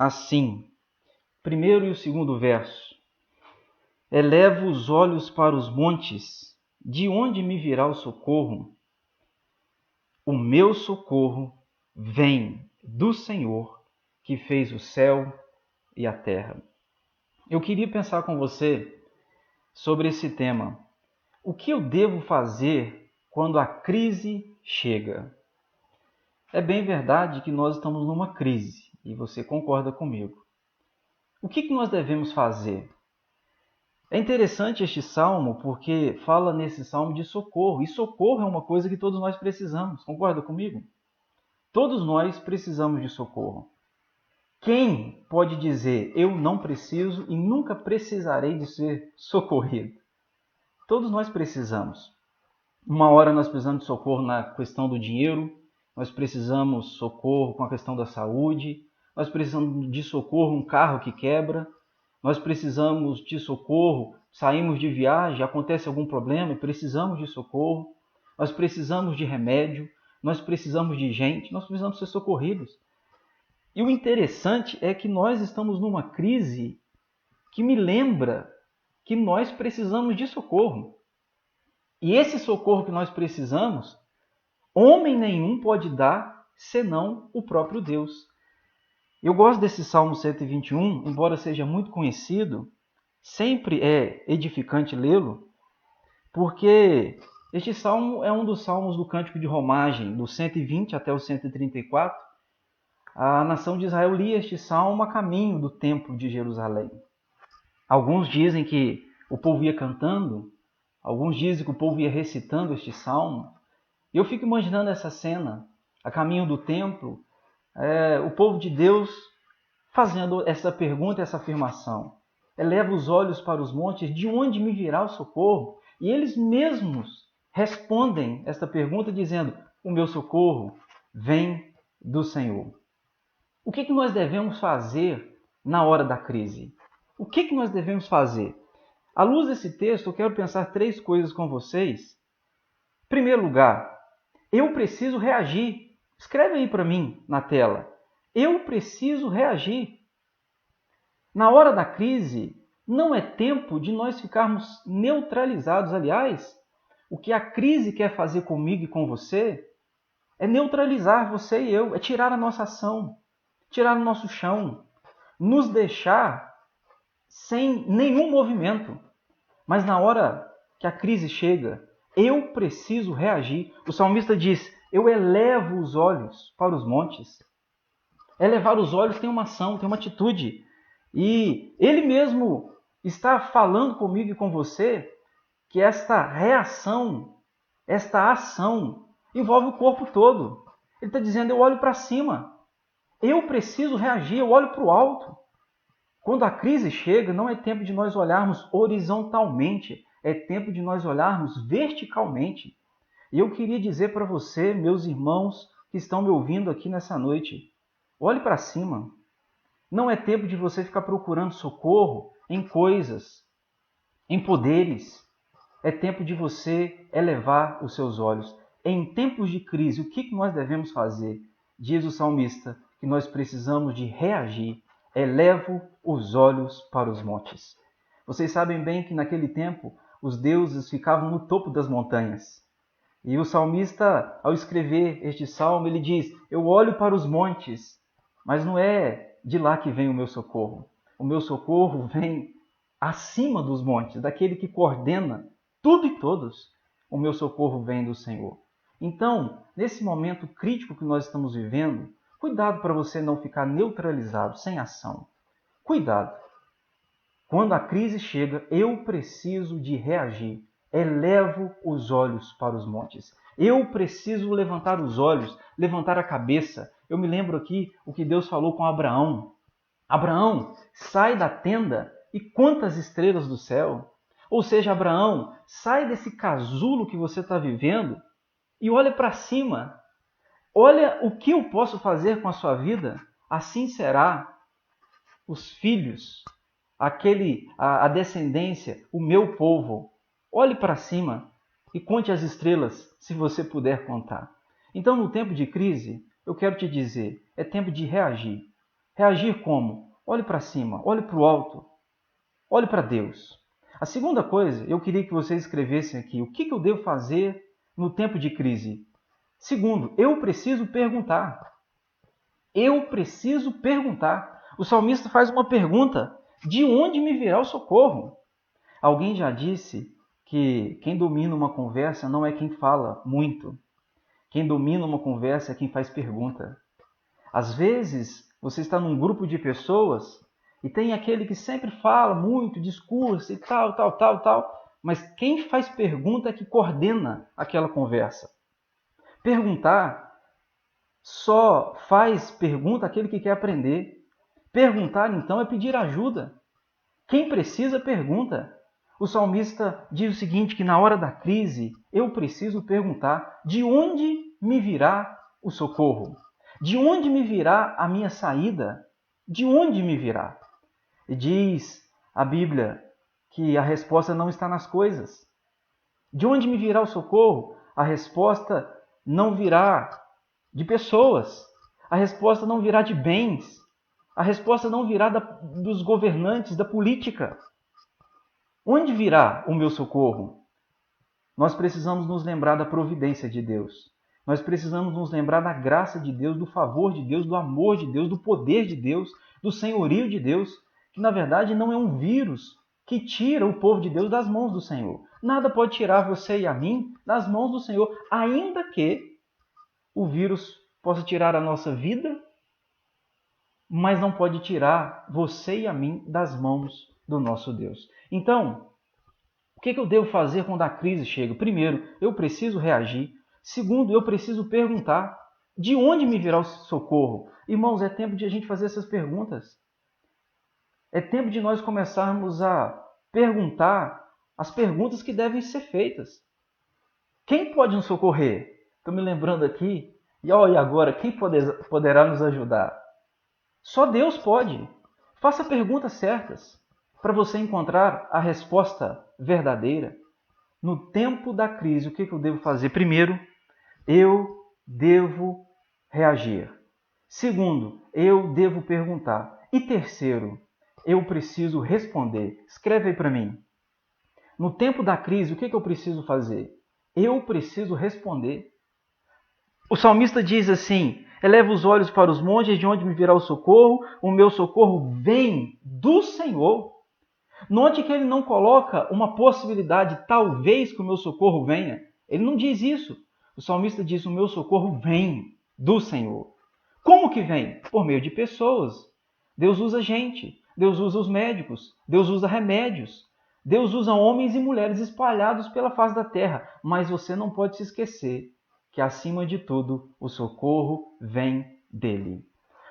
assim, primeiro e o segundo verso: Elevo os olhos para os montes, de onde me virá o socorro? O meu socorro vem do Senhor, que fez o céu e a terra. Eu queria pensar com você sobre esse tema. O que eu devo fazer quando a crise chega? É bem verdade que nós estamos numa crise, e você concorda comigo. O que nós devemos fazer? É interessante este salmo porque fala nesse salmo de socorro, e socorro é uma coisa que todos nós precisamos, concorda comigo? Todos nós precisamos de socorro. Quem pode dizer, eu não preciso e nunca precisarei de ser socorrido? Todos nós precisamos. Uma hora nós precisamos de socorro na questão do dinheiro, nós precisamos de socorro com a questão da saúde, nós precisamos de socorro um carro que quebra, nós precisamos de socorro, saímos de viagem, acontece algum problema e precisamos de socorro, nós precisamos de remédio, nós precisamos de gente, nós precisamos ser socorridos. E o interessante é que nós estamos numa crise que me lembra que nós precisamos de socorro. E esse socorro que nós precisamos, homem nenhum pode dar, senão o próprio Deus. Eu gosto desse Salmo 121, embora seja muito conhecido, sempre é edificante lê-lo, porque este salmo é um dos salmos do Cântico de Romagem, do 120 até o 134. A nação de Israel lia este salmo a caminho do templo de Jerusalém. Alguns dizem que o povo ia cantando, alguns dizem que o povo ia recitando este salmo. E eu fico imaginando essa cena, a caminho do templo, o povo de Deus fazendo essa pergunta, essa afirmação. Eleva os olhos para os montes, de onde me virá o socorro? E eles mesmos respondem esta pergunta dizendo, o meu socorro vem do Senhor. O que nós devemos fazer na hora da crise? O que nós devemos fazer? À luz desse texto, eu quero pensar 3 coisas com vocês. Em primeiro lugar, eu preciso reagir. Escreve aí para mim na tela. Eu preciso reagir. Na hora da crise, não é tempo de nós ficarmos neutralizados. Aliás, o que a crise quer fazer comigo e com você é neutralizar você e eu, é tirar a nossa ação, tirar o nosso chão, nos deixar sem nenhum movimento. Mas na hora que a crise chega, eu preciso reagir. O salmista diz, eu elevo os olhos para os montes. Elevar os olhos tem uma ação, tem uma atitude. E ele mesmo está falando comigo e com você que esta reação, esta ação, envolve o corpo todo. Ele está dizendo, eu olho para cima. Eu preciso reagir, eu olho para o alto. Quando a crise chega, não é tempo de nós olharmos horizontalmente, é tempo de nós olharmos verticalmente. E eu queria dizer para você, meus irmãos que estão me ouvindo aqui nessa noite, olhe para cima. Não é tempo de você ficar procurando socorro em coisas, em poderes. É tempo de você elevar os seus olhos. Em tempos de crise, o que nós devemos fazer? Diz o salmista que nós precisamos de reagir. Elevo os olhos para os montes. Vocês sabem bem que naquele tempo os deuses ficavam no topo das montanhas. E o salmista, ao escrever este salmo, ele diz, eu olho para os montes, mas não é de lá que vem o meu socorro. O meu socorro vem acima dos montes, daquele que coordena tudo e todos. O meu socorro vem do Senhor. Então, nesse momento crítico que nós estamos vivendo, cuidado para você não ficar neutralizado, sem ação. Cuidado. Quando a crise chega, eu preciso de reagir. Elevo os olhos para os montes. Eu preciso levantar os olhos, levantar a cabeça. Eu me lembro aqui o que Deus falou com Abraão. Abraão, sai da tenda e conta as estrelas do céu. Ou seja, Abraão, sai desse casulo que você está vivendo e olha para cima. Olha o que eu posso fazer com a sua vida. Assim será os filhos, a descendência, o meu povo. Olhe para cima e conte as estrelas, se você puder contar. Então, no tempo de crise, eu quero te dizer, é tempo de reagir. Reagir como? Olhe para cima, olhe para o alto, olhe para Deus. A segunda coisa, eu queria que vocês escrevessem aqui, o que eu devo fazer no tempo de crise? Segundo, eu preciso perguntar. Eu preciso perguntar. O salmista faz uma pergunta: de onde me virá o socorro? Alguém já disse que quem domina uma conversa não é quem fala muito. Quem domina uma conversa é quem faz pergunta. Às vezes, você está num grupo de pessoas e tem aquele que sempre fala muito, discursa e tal, mas quem faz pergunta é que coordena aquela conversa. Perguntar só faz pergunta aquele que quer aprender. Perguntar, então, é pedir ajuda. Quem precisa, pergunta. O salmista diz o seguinte, que na hora da crise, eu preciso perguntar, de onde me virá o socorro? De onde me virá a minha saída? De onde me virá? E diz a Bíblia que a resposta não está nas coisas. De onde me virá o socorro? A resposta não virá de pessoas. A resposta não virá de bens. A resposta não virá dos governantes, da política. Onde virá o meu socorro? Nós precisamos nos lembrar da providência de Deus. Nós precisamos nos lembrar da graça de Deus, do favor de Deus, do amor de Deus, do poder de Deus, do senhorio de Deus, que na verdade não é um vírus que tira o povo de Deus das mãos do Senhor. Nada pode tirar você e a mim das mãos do Senhor, ainda que o vírus possa tirar a nossa vida, mas não pode tirar você e a mim das mãos do nosso Deus. Então, o que eu devo fazer quando a crise chega? Primeiro, eu preciso reagir. Segundo, eu preciso perguntar, de onde me virá o socorro? Irmãos, é tempo de a gente fazer essas perguntas. É tempo de nós começarmos a perguntar as perguntas que devem ser feitas. Quem pode nos socorrer? Estou me lembrando aqui. E agora, quem poderá nos ajudar? Só Deus pode. Faça perguntas certas para você encontrar a resposta verdadeira. No tempo da crise, o que eu devo fazer? Primeiro, eu devo reagir. Segundo, eu devo perguntar. E terceiro, eu preciso responder. Escreve aí para mim. No tempo da crise, o que eu preciso fazer? Eu preciso responder. O salmista diz assim: eleva os olhos para os montes, de onde me virá o socorro? O meu socorro vem do Senhor. Note que ele não coloca uma possibilidade, talvez que o meu socorro venha. Ele não diz isso. O salmista diz: o meu socorro vem do Senhor. Como que vem? Por meio de pessoas. Deus usa gente, Deus usa os médicos, Deus usa remédios, Deus usa homens e mulheres espalhados pela face da terra. Mas você não pode se esquecer que, acima de tudo, o socorro vem dele.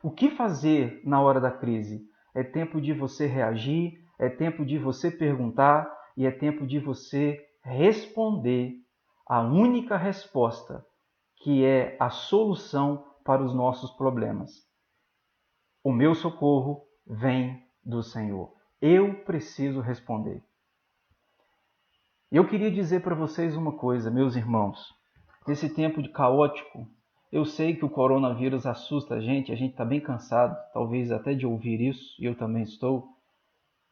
O que fazer na hora da crise? É tempo de você reagir, é tempo de você perguntar e é tempo de você responder a única resposta, que é a solução para os nossos problemas. O meu socorro vem do Senhor. Eu preciso responder. Eu queria dizer para vocês uma coisa, meus irmãos. Nesse tempo de caótico, eu sei que o coronavírus assusta a gente está bem cansado, talvez até de ouvir isso, e eu também estou.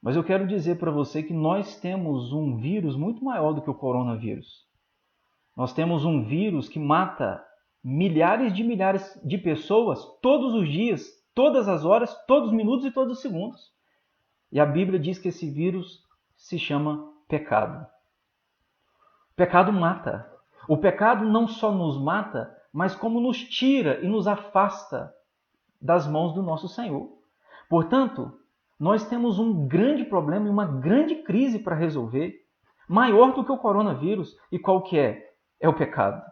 Mas eu quero dizer para você que nós temos um vírus muito maior do que o coronavírus. Nós temos um vírus que mata milhares de pessoas todos os dias, todas as horas, todos os minutos e todos os segundos. E a Bíblia diz que esse vírus se chama pecado. O pecado mata. O pecado não só nos mata, mas como nos tira e nos afasta das mãos do nosso Senhor. Portanto, nós temos um grande problema e uma grande crise para resolver, maior do que o coronavírus. E qual que é? É o pecado.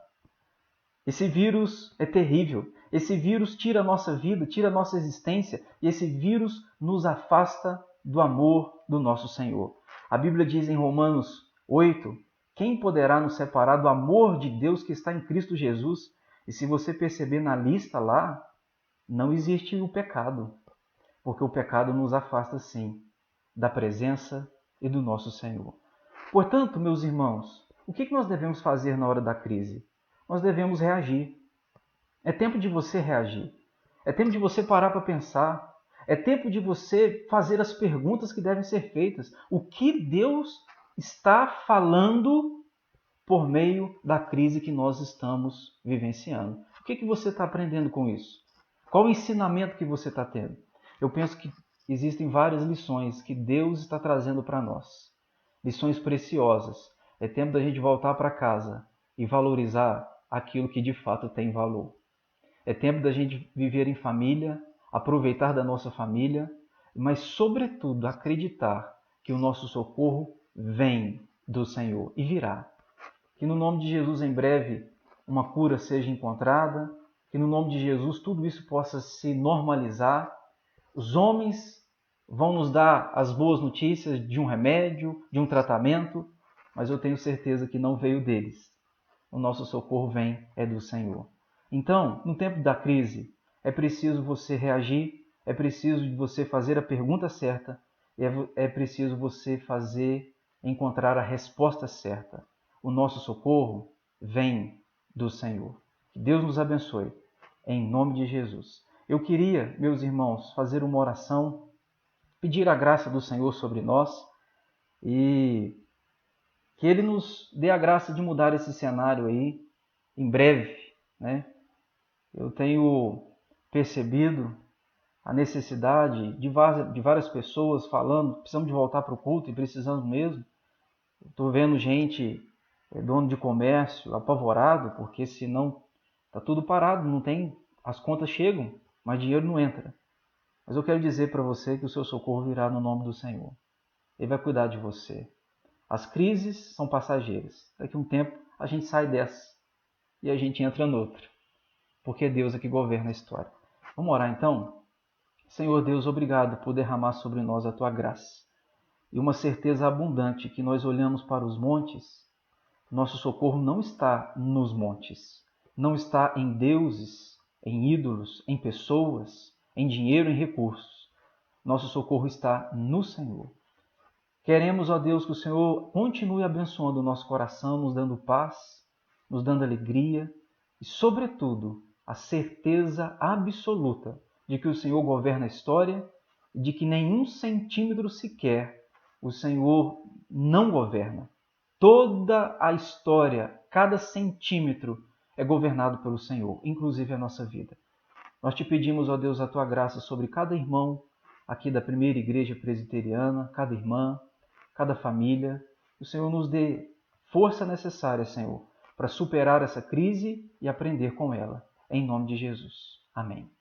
Esse vírus é terrível. Esse vírus tira a nossa vida, tira a nossa existência, e esse vírus nos afasta do amor do nosso Senhor. A Bíblia diz em Romanos 8, quem poderá nos separar do amor de Deus que está em Cristo Jesus? E se você perceber na lista lá, não existe o pecado, porque o pecado nos afasta sim da presença e do nosso Senhor. Portanto, meus irmãos, o que nós devemos fazer na hora da crise? Nós devemos reagir. É tempo de você reagir. É tempo de você parar para pensar. É tempo de você fazer as perguntas que devem ser feitas. O que Deus está falando por meio da crise que nós estamos vivenciando? O que você está aprendendo com isso? Qual o ensinamento que você está tendo? Eu penso que existem várias lições que Deus está trazendo para nós. Lições preciosas. É tempo da gente voltar para casa e valorizar aquilo que de fato tem valor. É tempo da gente viver em família, aproveitar da nossa família, mas, sobretudo, acreditar que o nosso socorro vem do Senhor e virá. Que no nome de Jesus, em breve, uma cura seja encontrada, que no nome de Jesus tudo isso possa se normalizar. Os homens vão nos dar as boas notícias de um remédio, de um tratamento, mas eu tenho certeza que não veio deles. O nosso socorro vem do Senhor. Então, no tempo da crise, é preciso você reagir, é preciso você fazer a pergunta certa, é preciso você encontrar a resposta certa. O nosso socorro vem do Senhor. Que Deus nos abençoe, em nome de Jesus. Eu queria, meus irmãos, fazer uma oração, pedir a graça do Senhor sobre nós e que Ele nos dê a graça de mudar esse cenário aí em breve, né? Eu tenho percebido a necessidade de várias pessoas falando, precisamos de voltar para o culto e precisamos mesmo. Estou vendo gente, dono de comércio, apavorado, porque senão está tudo parado, não tem, as contas chegam, mas dinheiro não entra. Mas eu quero dizer para você que o seu socorro virá no nome do Senhor. Ele vai cuidar de você. As crises são passageiras. Daqui a um tempo a gente sai dessa e a gente entra noutra, porque é Deus é que governa a história. Vamos orar então? Senhor Deus, obrigado por derramar sobre nós a tua graça e uma certeza abundante que nós olhamos para os montes. Nosso socorro não está nos montes, não está em deuses, em ídolos, em pessoas, em dinheiro, em recursos. Nosso socorro está no Senhor. Queremos, ó Deus, que o Senhor continue abençoando o nosso coração, nos dando paz, nos dando alegria e, sobretudo, a certeza absoluta de que o Senhor governa a história e de que nenhum centímetro sequer o Senhor não governa. Toda a história, cada centímetro é governado pelo Senhor, inclusive a nossa vida. Nós te pedimos, ó Deus, a tua graça sobre cada irmão aqui da primeira igreja presbiteriana, cada irmã, cada família. Que o Senhor nos dê força necessária, Senhor, para superar essa crise e aprender com ela. Em nome de Jesus. Amém.